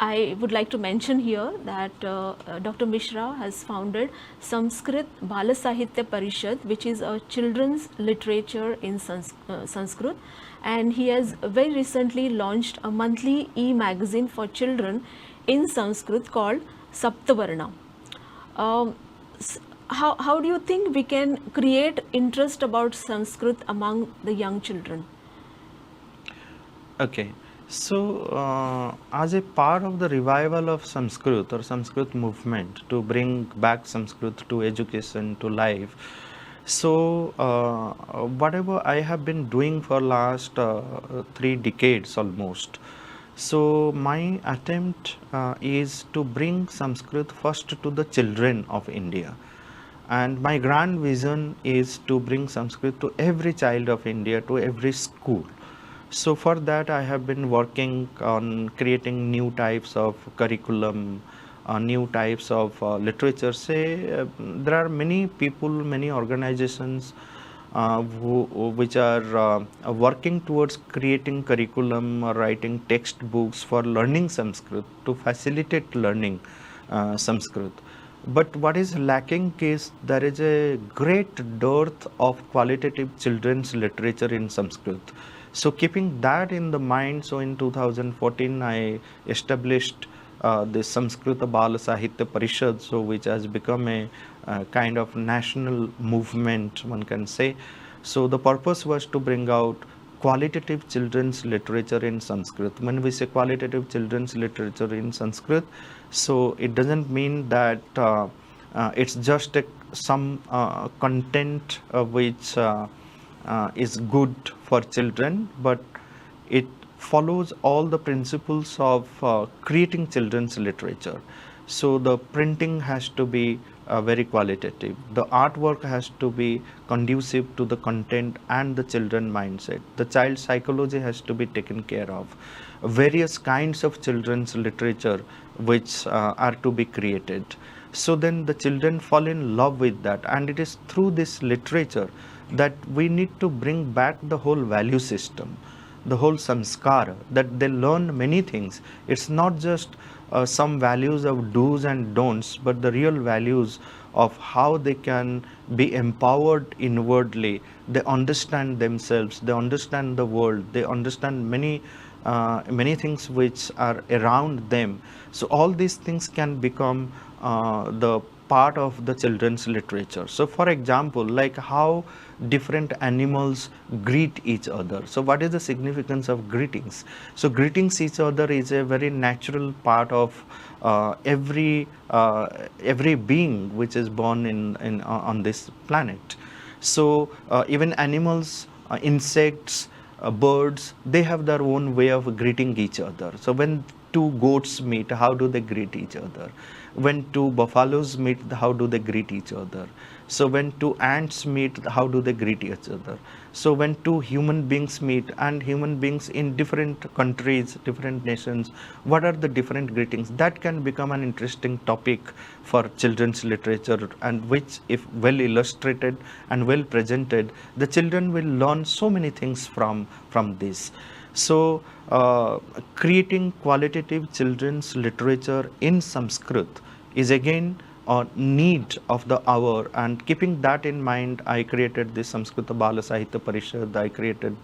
I would like to mention here that Dr. Mishra has founded Sanskrit Bal Sahitya Parishad, which is a children's literature in Sanskrit, and he has very recently launched a monthly e-magazine for children in Sanskrit called Saptavarna. Um, how do you think we can create interest about Sanskrit among the young children? Okay. So, as a part of the revival of Sanskrit or Sanskrit movement to bring back Sanskrit to education, to life, so whatever I have been doing for last 3 decades almost, so my attempt is to bring Sanskrit first to the children of India. And my grand vision is to bring Sanskrit to every child of India, to every school. So for that, I have been working on creating new types of curriculum, new types of literature. Say there are many people, many organizations which are working towards creating curriculum or writing textbooks for learning Sanskrit to facilitate learning Sanskrit. But what is lacking is there is a great dearth of qualitative children's literature in Sanskrit. So keeping that in the mind, so in 2014 I established the Sanskrit Bal Sahitya Parishad, so which has become a kind of national movement, one can say. So the purpose was to bring out qualitative children's literature in Sanskrit. When we say qualitative children's literature in Sanskrit, so it doesn't mean that it's just some content which is good for children, but it follows all the principles of creating children's literature. So the printing has to be very qualitative. The artwork has to be conducive to the content and the children mindset. The child psychology has to be taken care of. Various kinds of children's literature which are to be created. So then the children fall in love with that, and it is through this literature that we need to bring back the whole value system, the whole samskara, that they learn many things. It's not just some values of do's and don'ts, but the real values of how they can be empowered inwardly. They understand themselves, they understand the world, they understand many things which are around them. So all these things can become the part of the children's literature. So for example, like how different animals greet each other. So what is the significance of greetings? So greetings each other is a very natural part of every being which is born in on this planet. So even animals, insects, birds, they have their own way of greeting each other. So when two goats meet, how do they greet each other? When two buffaloes meet, how do they greet each other? So when two ants meet, how do they greet each other? So when two human beings meet, and human beings in different countries, different nations, what are the different greetings? That can become an interesting topic for children's literature, and which, if well illustrated and well presented, the children will learn so many things from this. So creating qualitative children's literature in Sanskrit is again a need of the hour, and keeping that in mind, I created this Sanskrit Bal Sahitya Parishad. I created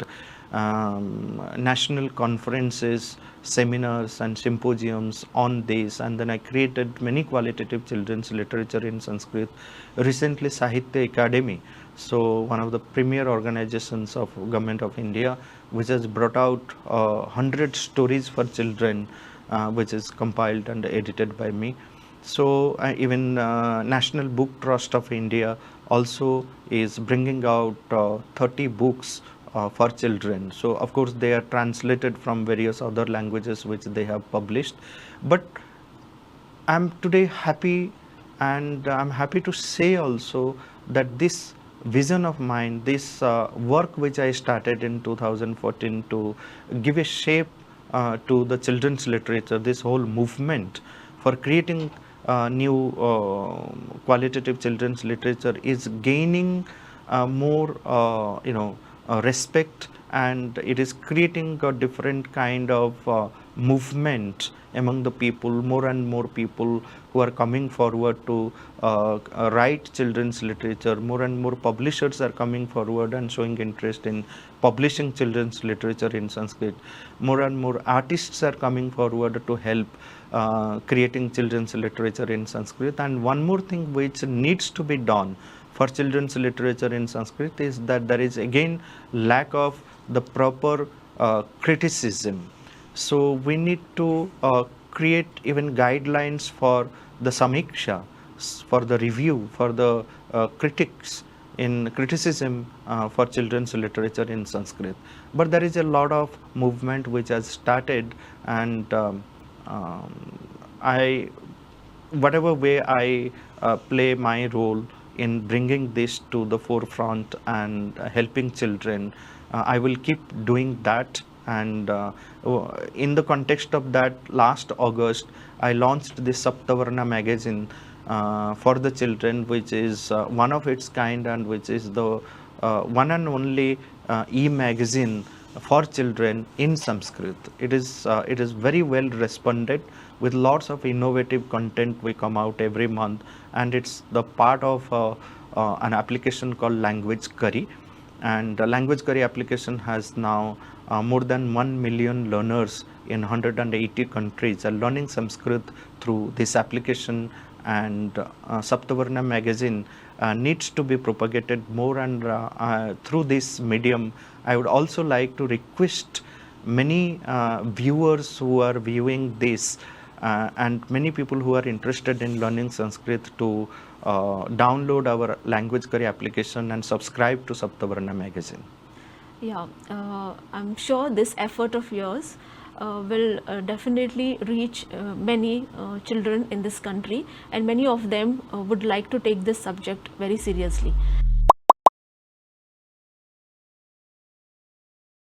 national conferences, seminars and symposiums on this, and then I created many qualitative children's literature in Sanskrit. Recently, Sahitya Academy, so one of the premier organizations of Government of India, which has brought out 100 stories for children, which is compiled and edited by me. So even National Book Trust of India also is bringing out 30 books for children. So of course they are translated from various other languages which they have published. But I'm today happy, and I'm happy to say also that this vision of mine, this work which I started in 2014 to give a shape to the children's literature, this whole movement for creating new qualitative children's literature is gaining more respect, and it is creating a different kind of movement among the people, more and more people who are coming forward to write children's literature. More and more publishers are coming forward and showing interest in publishing children's literature in Sanskrit. More and more artists are coming forward to help creating children's literature in Sanskrit. And one more thing which needs to be done for children's literature in Sanskrit is that there is again lack of the proper criticism. So we need to create even guidelines for the samiksha, for the review, for the critics in criticism for children's literature in Sanskrit. But there is a lot of movement which has started, and I, whatever way I play my role in bringing this to the forefront and helping children, I will keep doing that. And in the context of that, last August I launched this Saptavarna magazine for the children, which is one of its kind, and which is the one and only e-magazine for children in Sanskrit. It is very well responded, with lots of innovative content we come out every month, and it's the part of an application called Language Curry. And the Language Curry application has now more than 1 million learners in 180 countries are learning Sanskrit through this application. And Saptavarna magazine needs to be propagated more, and through this medium I would also like to request many viewers who are viewing this and many people who are interested in learning Sanskrit to download our Language Curry application and subscribe to Saptavarna magazine. Yeah, I'm sure this effort of yours will definitely reach many children in this country, and many of them would like to take this subject very seriously.